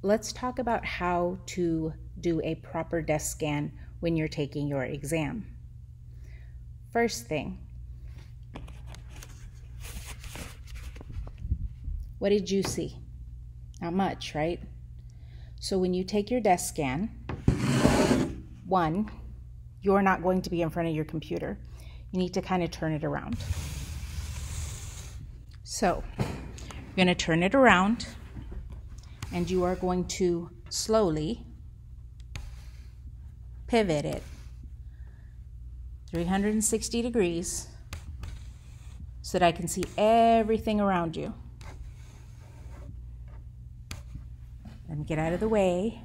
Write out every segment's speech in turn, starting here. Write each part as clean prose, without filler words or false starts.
let's talk about how to do a proper desk scan when you're taking your exam. First thing, what did you see? Not much, right? So when you take your desk scan, one, you're not going to be in front of your computer. You need to kind of turn it around. So you're going to turn it around, and you are going to slowly pivot it 360 degrees so that I can see everything around you. Let me get out of the way.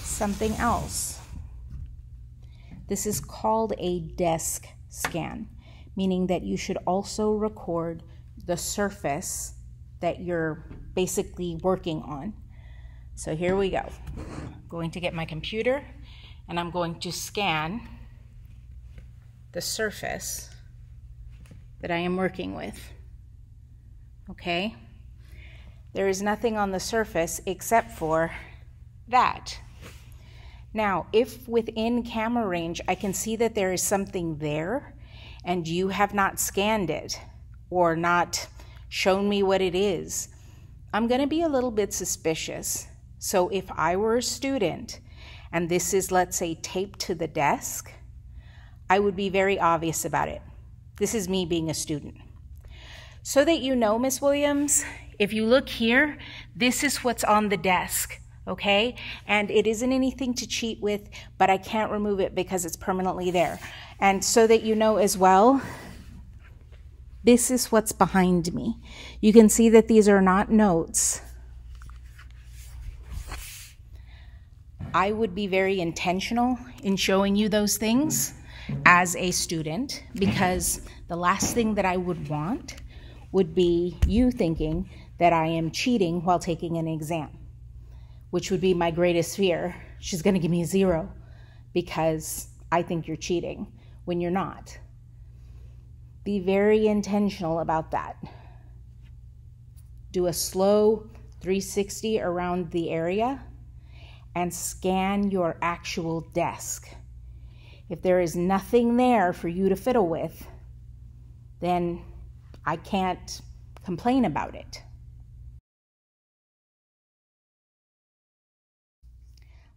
Something else. This is called a desk scan, meaning that you should also record the surface that you're basically working on. So here we go. I'm going to get my computer and I'm going to scan the surface that I am working with. Okay? There is nothing on the surface except for that. Now, if within camera range I can see that there is something there and you have not scanned it or not shown me what it is, I'm going to be a little bit suspicious. So if I were a student and this is, let's say, taped to the desk, I would be very obvious about it. This is me being a student. So that you know, Miss Williams, if you look here, this is what's on the desk. Okay, and it isn't anything to cheat with, but I can't remove it because it's permanently there. And so that you know as well, this is what's behind me. You can see that these are not notes. I would be very intentional in showing you those things as a student, because the last thing that I would want would be you thinking that I am cheating while taking an exam, which would be my greatest fear. She's going to give me a 0 because I think you're cheating when you're not. Be very intentional about that. Do a slow 360 around the area and scan your actual desk. If there is nothing there for you to fiddle with, then I can't complain about it.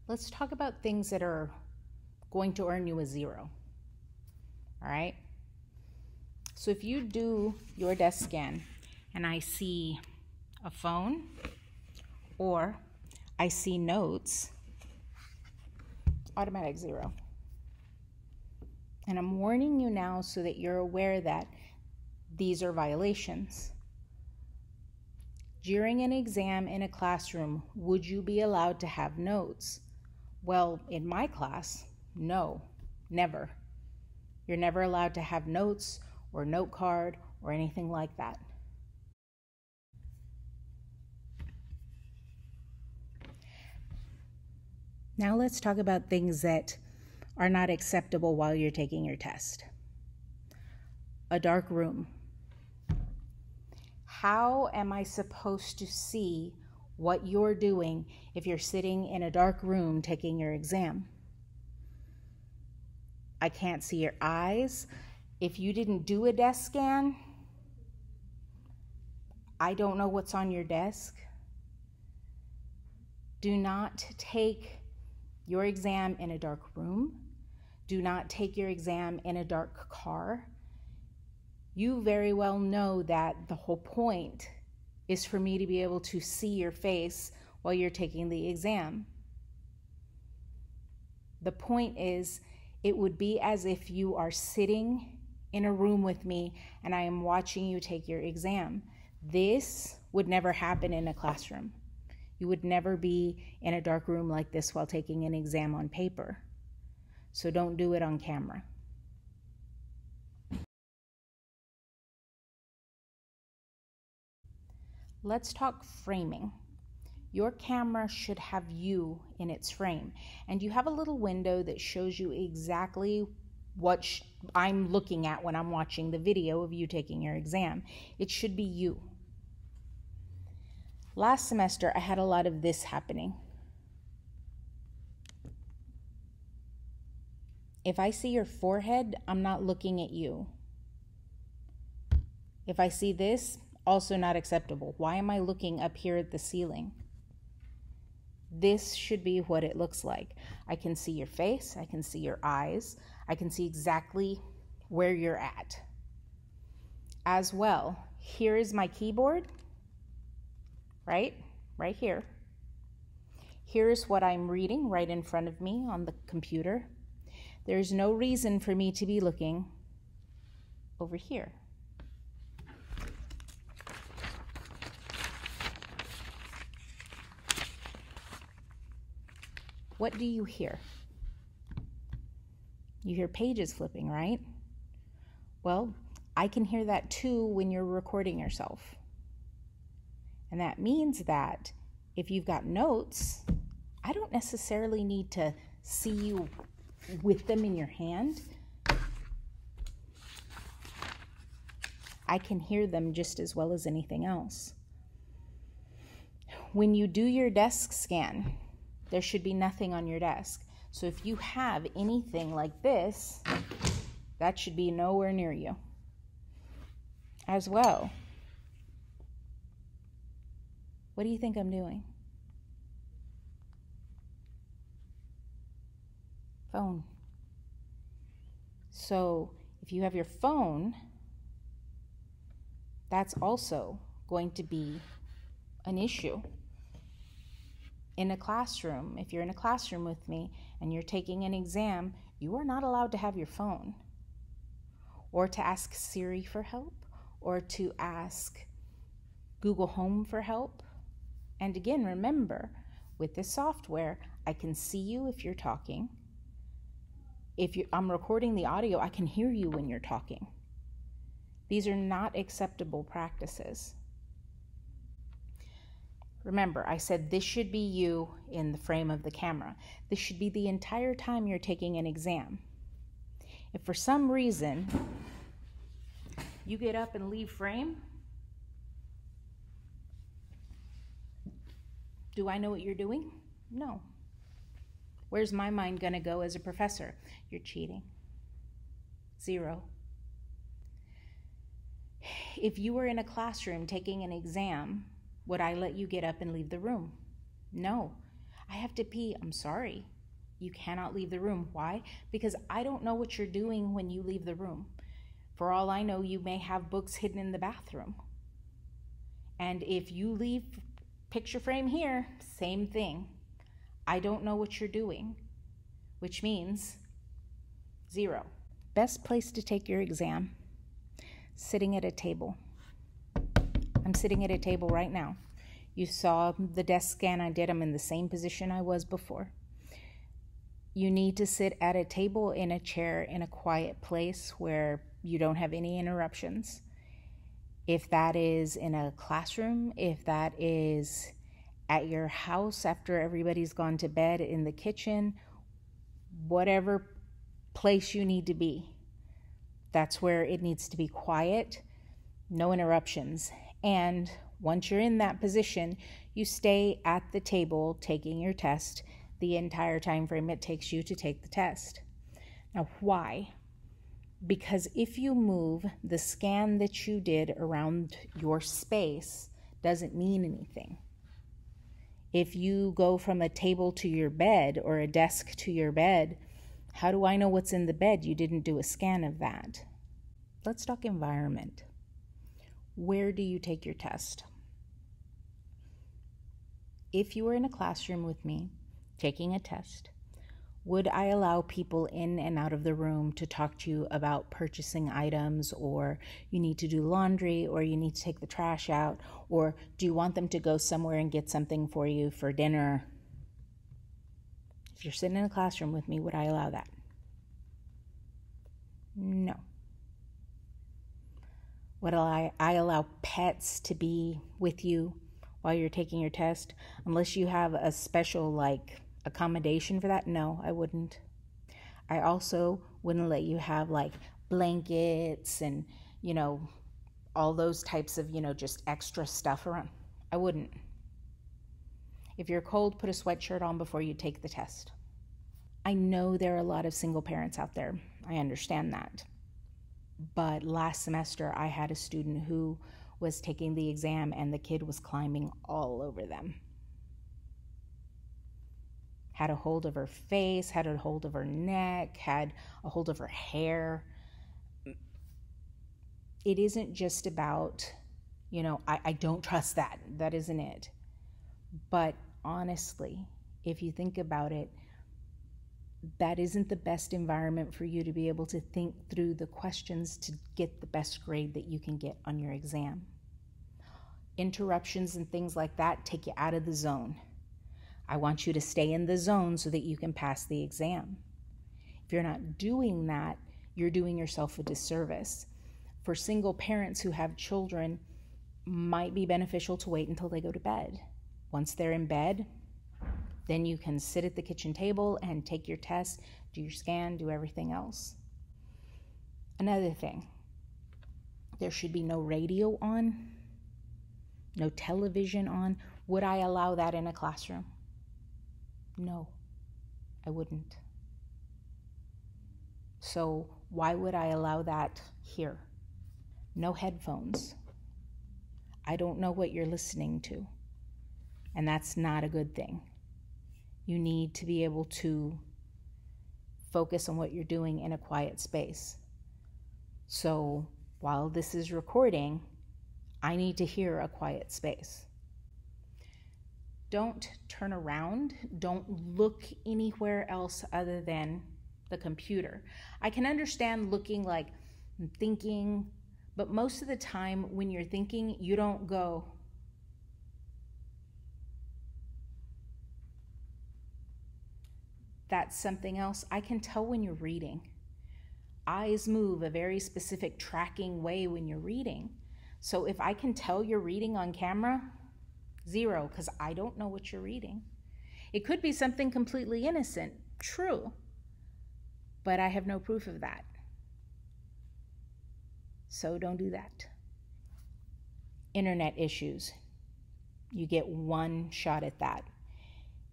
Let's talk about things that are going to earn you a 0. All right? So if you do your desk scan and I see a phone or I see notes, automatic 0. And I'm warning you now so that you're aware that these are violations. During an exam in a classroom, would you be allowed to have notes? Well, in my class, no, never. You're never allowed to have notes or note card or anything like that. Now let's talk about things that are not acceptable while you're taking your test. A dark room. How am I supposed to see what you're doing if you're sitting in a dark room taking your exam? I can't see your eyes. If you didn't do a desk scan, I don't know what's on your desk. Do not take your exam in a dark room. Do not take your exam in a dark car. You very well know that the whole point is for me to be able to see your face while you're taking the exam. The point is, it would be as if you are sitting in a room with me and I am watching you take your exam. This would never happen in a classroom. You would never be in a dark room like this while taking an exam on paper. So don't do it on camera. Let's talk framing. Your camera should have you in its frame, and you have a little window that shows you exactly what I'm looking at when I'm watching the video of you taking your exam. It should be you. Last semester, I had a lot of this happening. If I see your forehead, I'm not looking at you. If I see this, also not acceptable. Why am I looking up here at the ceiling? This should be what it looks like. I can see your face, I can see your eyes, I can see exactly where you're at. As well, here is my keyboard, right here. Here's what I'm reading right in front of me on the computer. There's no reason for me to be looking over here. What do you hear? You hear pages flipping, right? Well, I can hear that too when you're recording yourself. And that means that if you've got notes, I don't necessarily need to see you with them in your hand. I can hear them just as well as anything else. When you do your desk scan, there should be nothing on your desk. So if you have anything like this, that should be nowhere near you. As well, what do you think I'm doing? Phone. So if you have your phone, that's also going to be an issue. In a classroom, if you're in a classroom with me and you're taking an exam, you are not allowed to have your phone, or to ask Siri for help, or to ask Google Home for help. And again, remember, with this software, I can see you if you're talking. I'm recording the audio, I can hear you when you're talking. These are not acceptable practices. Remember, I said this should be you in the frame of the camera. This should be the entire time you're taking an exam. If for some reason you get up and leave frame, do I know what you're doing? No. Where's my mind gonna go as a professor? You're cheating. 0. If you were in a classroom taking an exam, would I let you get up and leave the room? No. I have to pee. I'm sorry. You cannot leave the room. Why? Because I don't know what you're doing when you leave the room. For all I know, you may have books hidden in the bathroom. And if you leave picture frame here, same thing. I don't know what you're doing, which means 0. Best place to take your exam, sitting at a table. I'm sitting at a table right now. You saw the desk scan I did. I'm in the same position I was before. You need to sit at a table, in a chair, in a quiet place where you don't have any interruptions. If that is in a classroom, if that is at your house after everybody's gone to bed, in the kitchen, whatever place you need to be, that's where it needs to be quiet, no interruptions. And once you're in that position, you stay at the table taking your test the entire time frame it takes you to take the test. Now, why? Because if you move, the scan that you did around your space doesn't mean anything. If you go from a table to your bed or a desk to your bed, how do I know what's in the bed? You didn't do a scan of that. Let's talk environment. Where do you take your test? If you were in a classroom with me taking a test, would I allow people in and out of the room to talk to you about purchasing items, or you need to do laundry, or you need to take the trash out, or do you want them to go somewhere and get something for you for dinner? If you're sitting in a classroom with me, would I allow that? No. Would I allow pets to be with you while you're taking your test, unless you have a special like accommodation for that. No, I wouldn't. I also wouldn't let you have like blankets and, all those types of, just extra stuff around. I wouldn't. If you're cold, put a sweatshirt on before you take the test. I know there are a lot of single parents out there. I understand that. But last semester, I had a student who was taking the exam and the kid was climbing all over them. Had a hold of her face, had a hold of her neck, had a hold of her hair. It isn't just about, I don't trust that. That isn't it. But honestly, if you think about it, that isn't the best environment for you to be able to think through the questions to get the best grade that you can get on your exam. Interruptions and things like that take you out of the zone. I want you to stay in the zone so that you can pass the exam. If you're not doing that, you're doing yourself a disservice. For single parents who have children, might be beneficial to wait until they go to bed. Once they're in bed, then you can sit at the kitchen table and take your test, do your scan, do everything else. Another thing, there should be no radio on, no television on. Would I allow that in a classroom? No, I wouldn't. So why would I allow that here? No headphones. I don't know what you're listening to, and that's not a good thing. You need to be able to focus on what you're doing in a quiet space. So while this is recording, I need to hear a quiet space. Don't turn around. Don't look anywhere else other than the computer. I can understand looking like I'm thinking, but most of the time when you're thinking, you don't go. That's something else. I can tell when you're reading. Eyes move a very specific tracking way when you're reading. So if I can tell you're reading on camera, 0, because I don't know what you're reading. It could be something completely innocent, true, but I have no proof of that. So don't do that. Internet issues. You get one shot at that.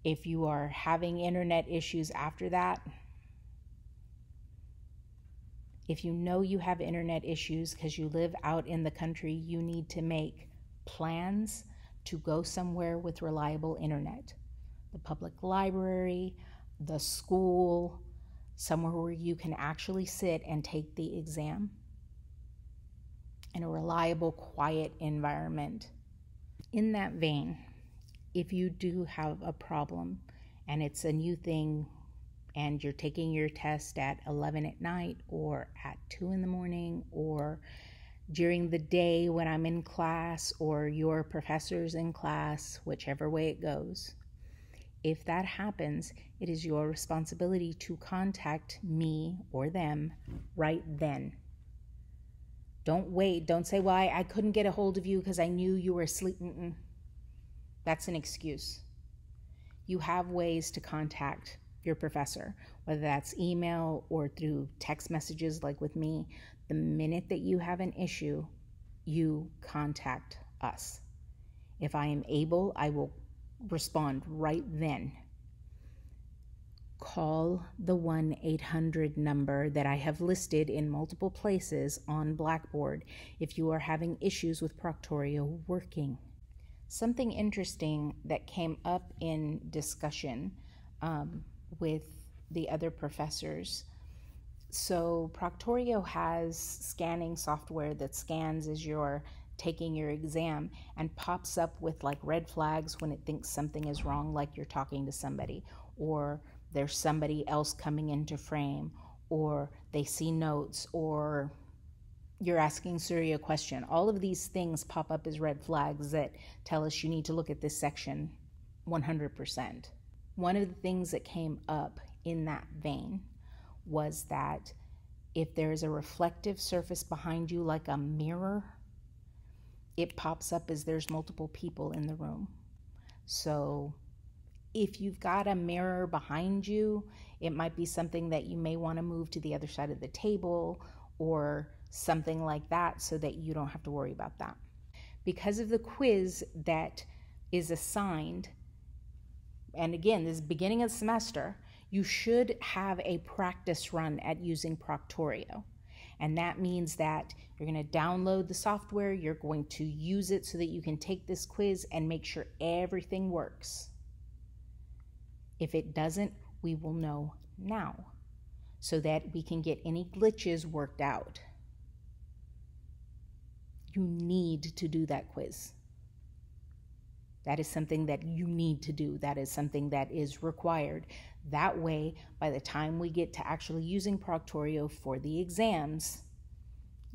If you are having internet issues after that, if you know you have internet issues because you live out in the country, you need to make plans to go somewhere with reliable internet. The public library, the school, somewhere where you can actually sit and take the exam in a reliable, quiet environment. In that vein, if you do have a problem and it's a new thing and you're taking your test at 11 at night or at 2 in the morning or during the day when I'm in class or your professor's in class, whichever way it goes, if that happens, it is your responsibility to contact me or them right then. Don't wait. Don't say, well, I couldn't get a hold of you because I knew you were asleep. That's an excuse. You have ways to contact your professor, whether that's email or through text messages like with me. The minute that you have an issue, you contact us. If I am able, I will respond right then. Call the 1-800 number that I have listed in multiple places on Blackboard if you are having issues with Proctorio working. Something interesting that came up in discussion with the other professors. So Proctorio has scanning software that scans as you're taking your exam and pops up with like red flags when it thinks something is wrong, like you're talking to somebody, or there's somebody else coming into frame, or they see notes, or you're asking Siri a question. All of these things pop up as red flags that tell us you need to look at this section 100%. One of the things that came up in that vein was that if there's a reflective surface behind you like a mirror, it pops up as there's multiple people in the room. So if you've got a mirror behind you, it might be something that you may want to move to the other side of the table or something like that so that you don't have to worry about that. Because of the quiz that is assigned, and again, this is beginning of the semester, you should have a practice run at using Proctorio. And that means that you're going to download the software, you're going to use it so that you can take this quiz and make sure everything works. If it doesn't, we will know now so that we can get any glitches worked out. You need to do that quiz. That is something that you need to do. That is something that is required. That way, by the time we get to actually using Proctorio for the exams,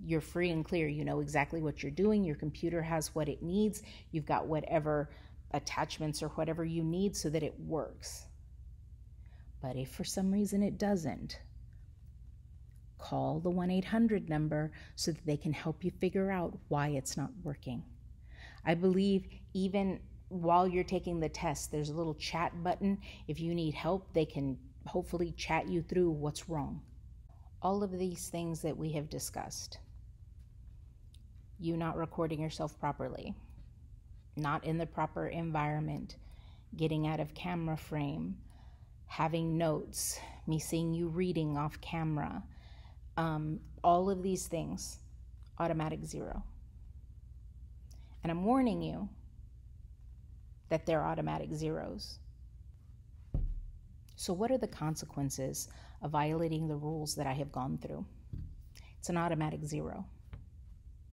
you're free and clear. You know exactly what you're doing. Your computer has what it needs. You've got whatever attachments or whatever you need so that it works. But if for some reason it doesn't, call the 1-800 number so that they can help you figure out why it's not working. I believe even while you're taking the test, there's a little chat button. If you need help, they can hopefully chat you through what's wrong. All of these things that we have discussed, you not recording yourself properly, not in the proper environment, getting out of camera frame, having notes, me seeing you reading off camera, all of these things, automatic 0. And I'm warning you that they're automatic 0s. So what are the consequences of violating the rules that I have gone through? It's an automatic 0.